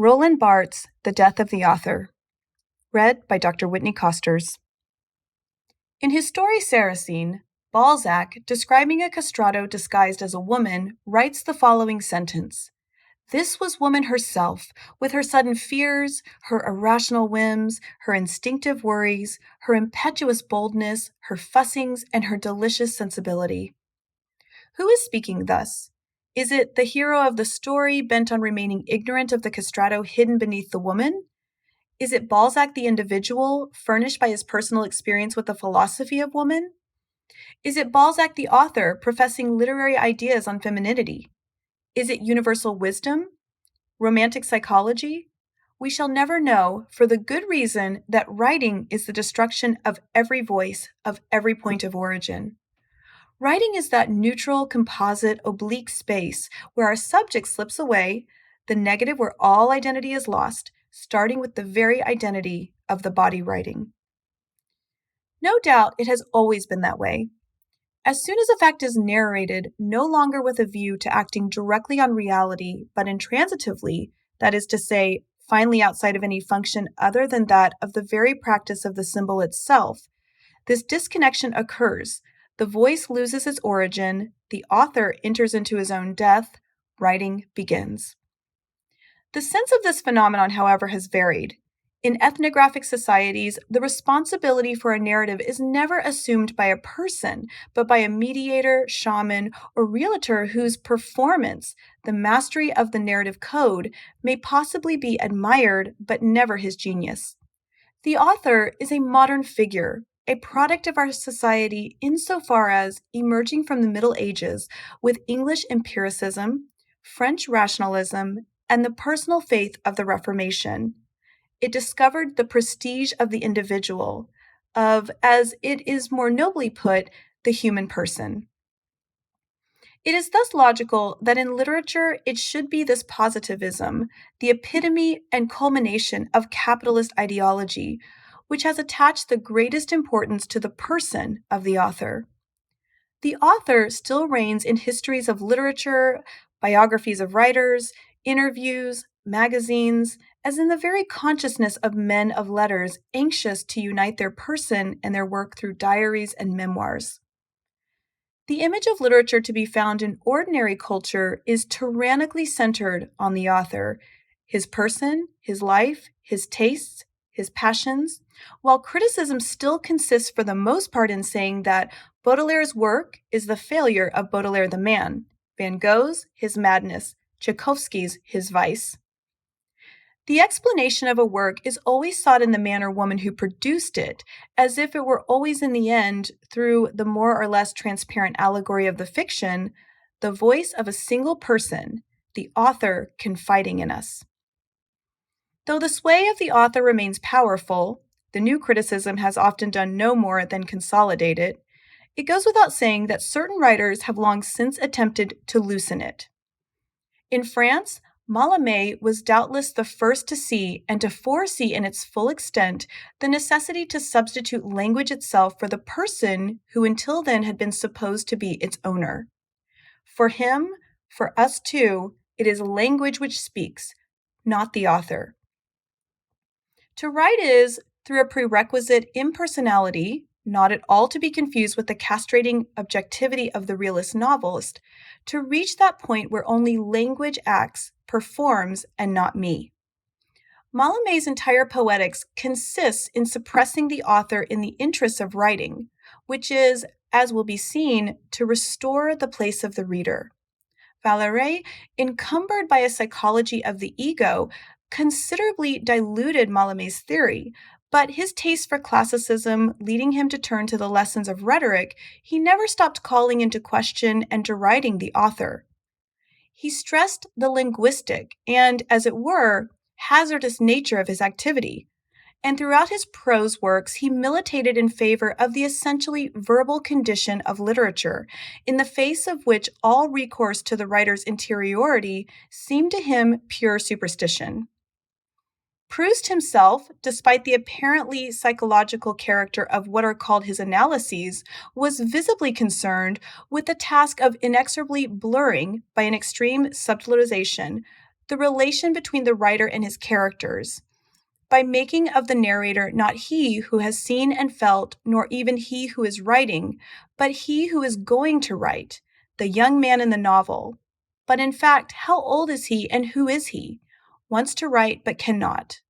Roland Barthes' The Death of the Author. Read by Dr. Whitney Costers. In his story Sarracine, Balzac, describing a castrato disguised as a woman, writes the following sentence. This was woman herself, with her sudden fears, her irrational whims, her instinctive worries, her impetuous boldness, her fussings, and her delicious sensibility. Who is speaking thus? Is it the hero of the story bent on remaining ignorant of the castrato hidden beneath the woman? Is it Balzac the individual, furnished by his personal experience with the philosophy of woman? Is it Balzac the author, professing literary ideas on femininity? Is it universal wisdom? Romantic psychology? We shall never know, for the good reason that writing is the destruction of every voice, of every point of origin. Writing is that neutral, composite, oblique space where our subject slips away, the negative where all identity is lost, starting with the very identity of the body writing. No doubt it has always been that way. As soon as a fact is narrated, no longer with a view to acting directly on reality, but intransitively, that is to say, finally outside of any function other than that of the very practice of the symbol itself, this disconnection occurs. The voice loses its origin, the author enters into his own death, writing begins. The sense of this phenomenon, however, has varied. In ethnographic societies, the responsibility for a narrative is never assumed by a person, but by a mediator, shaman, or realtor whose performance, the mastery of the narrative code, may possibly be admired, but never his genius. The author is a modern figure, a product of our society insofar as, emerging from the Middle Ages with English empiricism, French rationalism, and the personal faith of the Reformation, it discovered the prestige of the individual, of, as it is more nobly put, the human person. It is thus logical that in literature it should be this positivism, the epitome and culmination of capitalist ideology, which has attached the greatest importance to the person of the author. The author still reigns in histories of literature, biographies of writers, interviews, magazines, as in the very consciousness of men of letters anxious to unite their person and their work through diaries and memoirs. The image of literature to be found in ordinary culture is tyrannically centered on the author, his person, his life, his tastes, his passions, while criticism still consists for the most part in saying that Baudelaire's work is the failure of Baudelaire the man, Van Gogh's his madness, Tchaikovsky's his vice. The explanation of a work is always sought in the man or woman who produced it, as if it were always in the end, through the more or less transparent allegory of the fiction, the voice of a single person, the author confiding in us. Though the sway of the author remains powerful, the new criticism has often done no more than consolidate it. It goes without saying that certain writers have long since attempted to loosen it. In France, Mallarmé was doubtless the first to see and to foresee in its full extent the necessity to substitute language itself for the person who until then had been supposed to be its owner. For him, for us too, it is language which speaks, not the author. To write is, through a prerequisite impersonality, not at all to be confused with the castrating objectivity of the realist novelist, to reach that point where only language acts, performs, and not me. Mallarmé's entire poetics consists in suppressing the author in the interests of writing, which is, as will be seen, to restore the place of the reader. Valère, encumbered by a psychology of the ego, considerably diluted Mallarmé's theory, but his taste for classicism leading him to turn to the lessons of rhetoric, he never stopped calling into question and deriding the author. He stressed the linguistic and, as it were, hazardous nature of his activity, and throughout his prose works he militated in favor of the essentially verbal condition of literature, in the face of which all recourse to the writer's interiority seemed to him pure superstition. Proust himself, despite the apparently psychological character of what are called his analyses, was visibly concerned with the task of inexorably blurring, by an extreme subtilization, the relation between the writer and his characters, by making of the narrator not he who has seen and felt, nor even he who is writing, but he who is going to write, the young man in the novel. But in fact, how old is he and who is he? Wants to write but cannot.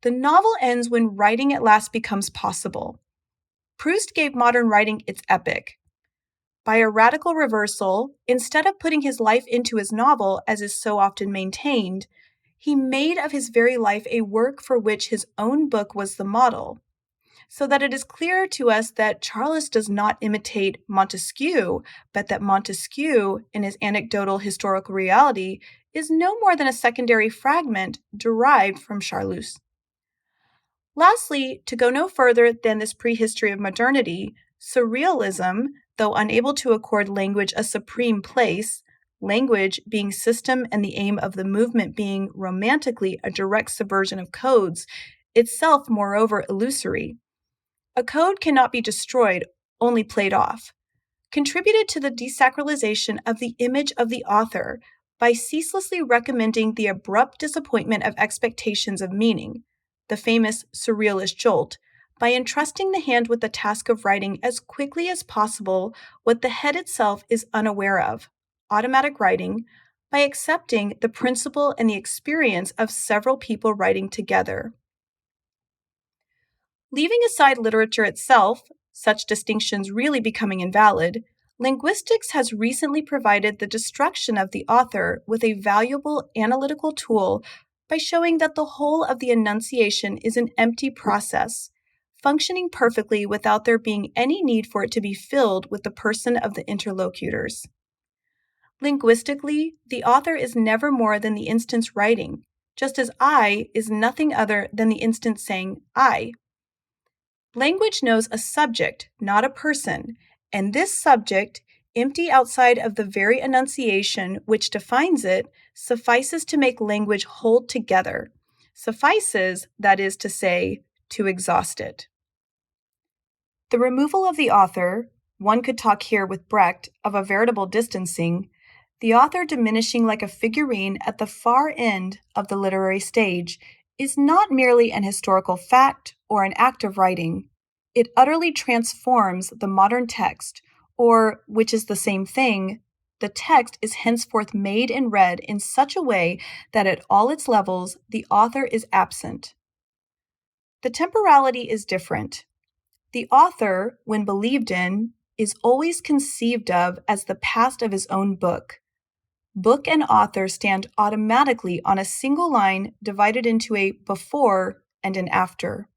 The novel ends when writing at last becomes possible. Proust gave modern writing its epic. By a radical reversal, instead of putting his life into his novel, as is so often maintained, he made of his very life a work for which his own book was the model, so that it is clear to us that Charles does not imitate Montesquieu, but that Montesquieu, in his anecdotal historical reality, is no more than a secondary fragment derived from Charlus. Lastly, to go no further than this prehistory of modernity, surrealism, though unable to accord language a supreme place, language being system and the aim of the movement being romantically a direct subversion of codes, itself moreover illusory. A code cannot be destroyed, only played off, contributed to the desacralization of the image of the author by ceaselessly recommending the abrupt disappointment of expectations of meaning, the famous surrealist jolt, by entrusting the hand with the task of writing as quickly as possible what the head itself is unaware of, automatic writing, by accepting the principle and the experience of several people writing together. Leaving aside literature itself, such distinctions really becoming invalid, linguistics has recently provided the destruction of the author with a valuable analytical tool by showing that the whole of the enunciation is an empty process, functioning perfectly without there being any need for it to be filled with the person of the interlocutors. Linguistically, the author is never more than the instance writing, just as I is nothing other than the instant saying I. Language knows a subject, not a person, and this subject, empty outside of the very enunciation which defines it, suffices to make language hold together, suffices, that is to say, to exhaust it. The removal of the author, one could talk here with Brecht of a veritable distancing, the author diminishing like a figurine at the far end of the literary stage, is not merely an historical fact or an act of writing. It utterly transforms the modern text, or, which is the same thing, the text is henceforth made and read in such a way that at all its levels the author is absent. The temporality is different. The author, when believed in, is always conceived of as the past of his own book. Book and author stand automatically on a single line divided into a before and an after.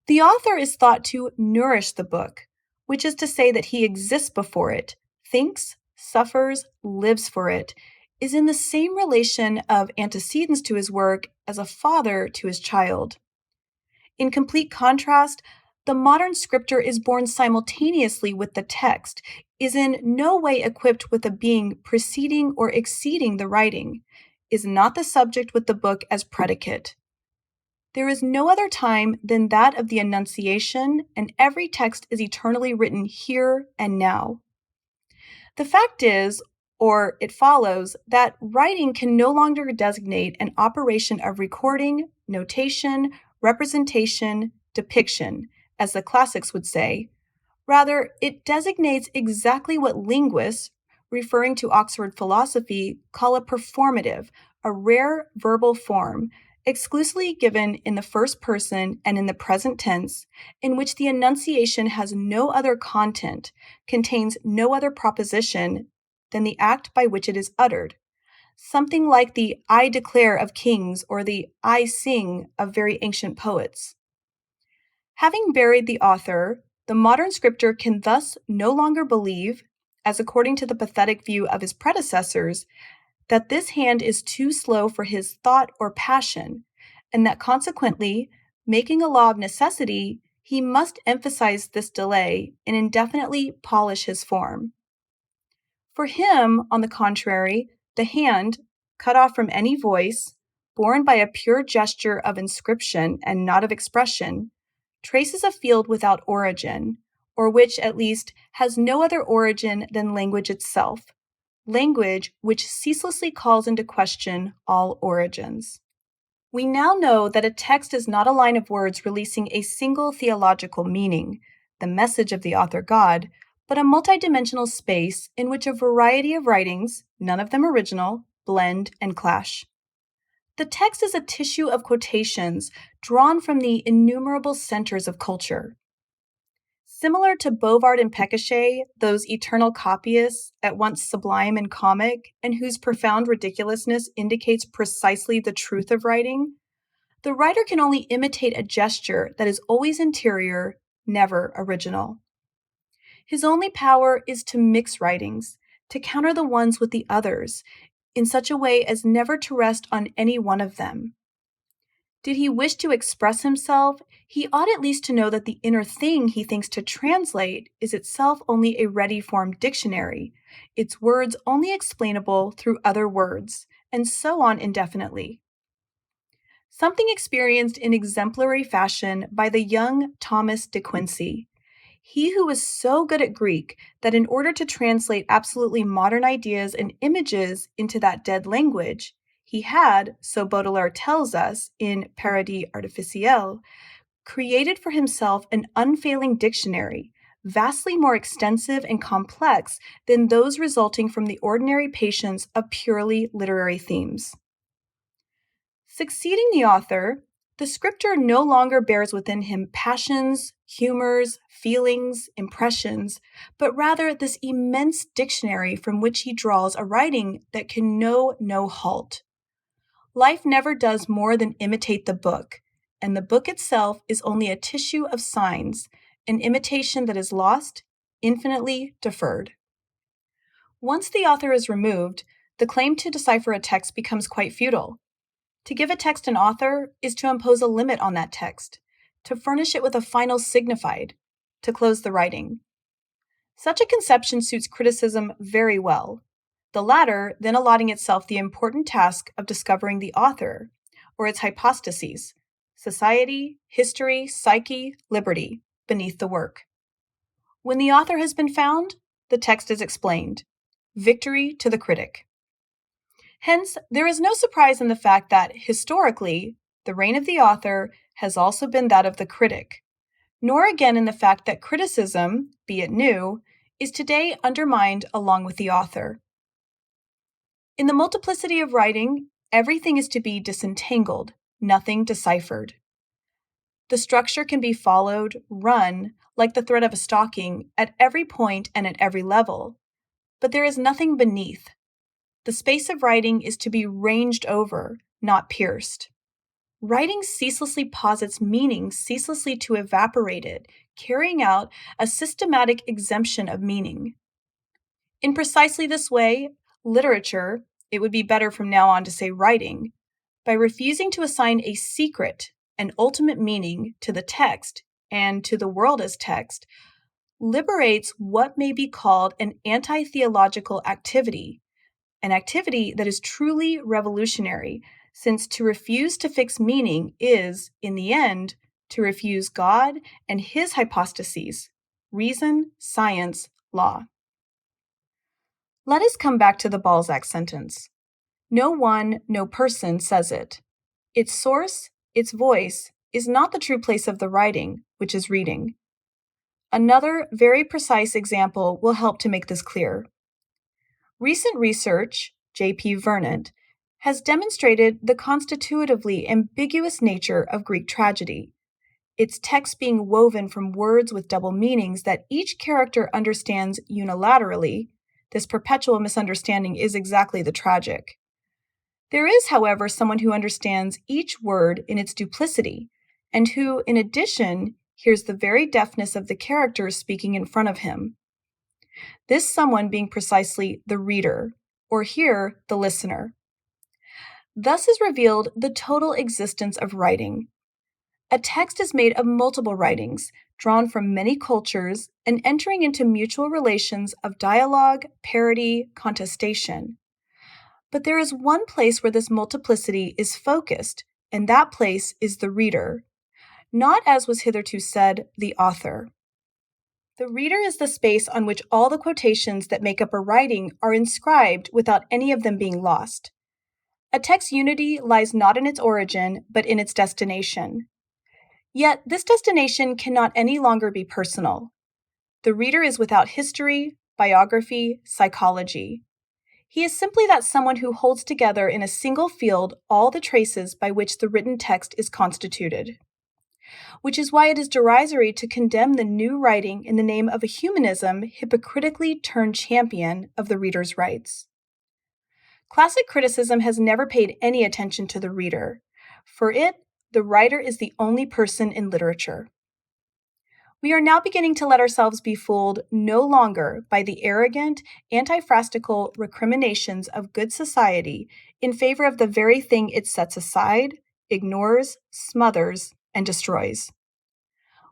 The author is thought to nourish the book, which is to say that he exists before it, thinks, suffers, lives for it, is in the same relation of antecedence to his work as a father to his child. In complete contrast, the modern scripter is born simultaneously with the text, is in no way equipped with a being preceding or exceeding the writing, is not the subject with the book as predicate. There is no other time than that of the Annunciation, and every text is eternally written here and now. The fact is, or it follows, that writing can no longer designate an operation of recording, notation, representation, depiction, as the classics would say. Rather, it designates exactly what linguists, referring to Oxford philosophy, call a performative, a rare verbal form, exclusively given in the first person and in the present tense, in which the enunciation has no other content, contains no other proposition than the act by which it is uttered, something like the I declare of kings or the I sing of very ancient poets. Having buried the author, the modern scripter can thus no longer believe, as according to the pathetic view of his predecessors, that this hand is too slow for his thought or passion, and that consequently, making a law of necessity, he must emphasize this delay and indefinitely polish his form. For him, on the contrary, the hand, cut off from any voice, borne by a pure gesture of inscription and not of expression, traces a field without origin, or which, at least, has no other origin than language itself, language which ceaselessly calls into question all origins. We now know that a text is not a line of words releasing a single theological meaning, the message of the author God, but a multidimensional space in which a variety of writings, none of them original, blend and clash. The text is a tissue of quotations drawn from the innumerable centers of culture. Similar to Bovard and Pécuchet, those eternal copyists, at once sublime and comic, and whose profound ridiculousness indicates precisely the truth of writing, the writer can only imitate a gesture that is always interior, never original. His only power is to mix writings, to counter the ones with the others, in such a way as never to rest on any one of them. Did he wish to express himself, he ought at least to know that the inner thing he thinks to translate is itself only a ready-formed dictionary, its words only explainable through other words, and so on indefinitely. Something experienced in exemplary fashion by the young Thomas de Quincey, he who was so good at Greek that in order to translate absolutely modern ideas and images into that dead language, he had, so Baudelaire tells us in Paradis Artificiel, created for himself an unfailing dictionary, vastly more extensive and complex than those resulting from the ordinary patience of purely literary themes. Succeeding the author, the scripter no longer bears within him passions, humors, feelings, impressions, but rather this immense dictionary from which he draws a writing that can know no halt. Life never does more than imitate the book, and the book itself is only a tissue of signs, an imitation that is lost, infinitely deferred. Once the author is removed, the claim to decipher a text becomes quite futile. To give a text an author is to impose a limit on that text, to furnish it with a final signified, to close the writing. Such a conception suits criticism very well, the latter then allotting itself the important task of discovering the author, or its hypostases, society, history, psyche, liberty, beneath the work. When the author has been found, the text is explained. Victory to the critic. Hence, there is no surprise in the fact that, historically, the reign of the author has also been that of the critic, nor again in the fact that criticism, be it new, is today undermined along with the author. In the multiplicity of writing, everything is to be disentangled, nothing deciphered. The structure can be followed, run, like the thread of a stocking, at every point and at every level, but there is nothing beneath. The space of writing is to be ranged over, not pierced. Writing ceaselessly posits meaning ceaselessly to evaporate it, carrying out a systematic exemption of meaning. In precisely this way, literature, it would be better from now on to say writing, by refusing to assign a secret and ultimate meaning to the text and to the world as text, liberates what may be called an anti-theological activity, an activity that is truly revolutionary, since to refuse to fix meaning is, in the end, to refuse God and his hypostases, reason, science, law. Let us come back to the Balzac sentence. No one, no person says it. Its source, its voice, is not the true place of the writing, which is reading. Another very precise example will help to make this clear. Recent research, J.P. Vernant, has demonstrated the constitutively ambiguous nature of Greek tragedy, its text being woven from words with double meanings that each character understands unilaterally. This perpetual misunderstanding is exactly the tragic. There is, however, someone who understands each word in its duplicity, and who, in addition, hears the very deafness of the characters speaking in front of him. This someone being precisely the reader, or here, the listener. Thus is revealed the total existence of writing. A text is made of multiple writings, drawn from many cultures and entering into mutual relations of dialogue, parody, contestation. But there is one place where this multiplicity is focused, and that place is the reader, not, as was hitherto said, the author. The reader is the space on which all the quotations that make up a writing are inscribed without any of them being lost. A text's unity lies not in its origin, but in its destination. Yet, this destination cannot any longer be personal. The reader is without history, biography, psychology. He is simply that someone who holds together in a single field all the traces by which the written text is constituted. Which is why it is derisory to condemn the new writing in the name of a humanism hypocritically turned champion of the reader's rights. Classic criticism has never paid any attention to the reader. For it, the writer is the only person in literature. We are now beginning to let ourselves be fooled no longer by the arrogant, anti-frastical recriminations of good society in favor of the very thing it sets aside, ignores, smothers, and destroys.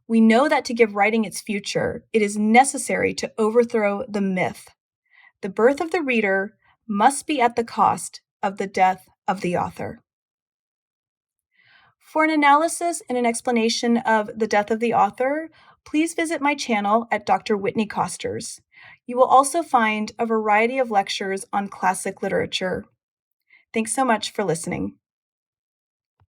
We know that to give writing its future, it is necessary to overthrow the myth. The birth of the reader must be at the cost of the death of the author. For an analysis and an explanation of the death of the author, please visit my channel at Dr. Whitney Costers. You will also find a variety of lectures on classic literature. Thanks so much for listening.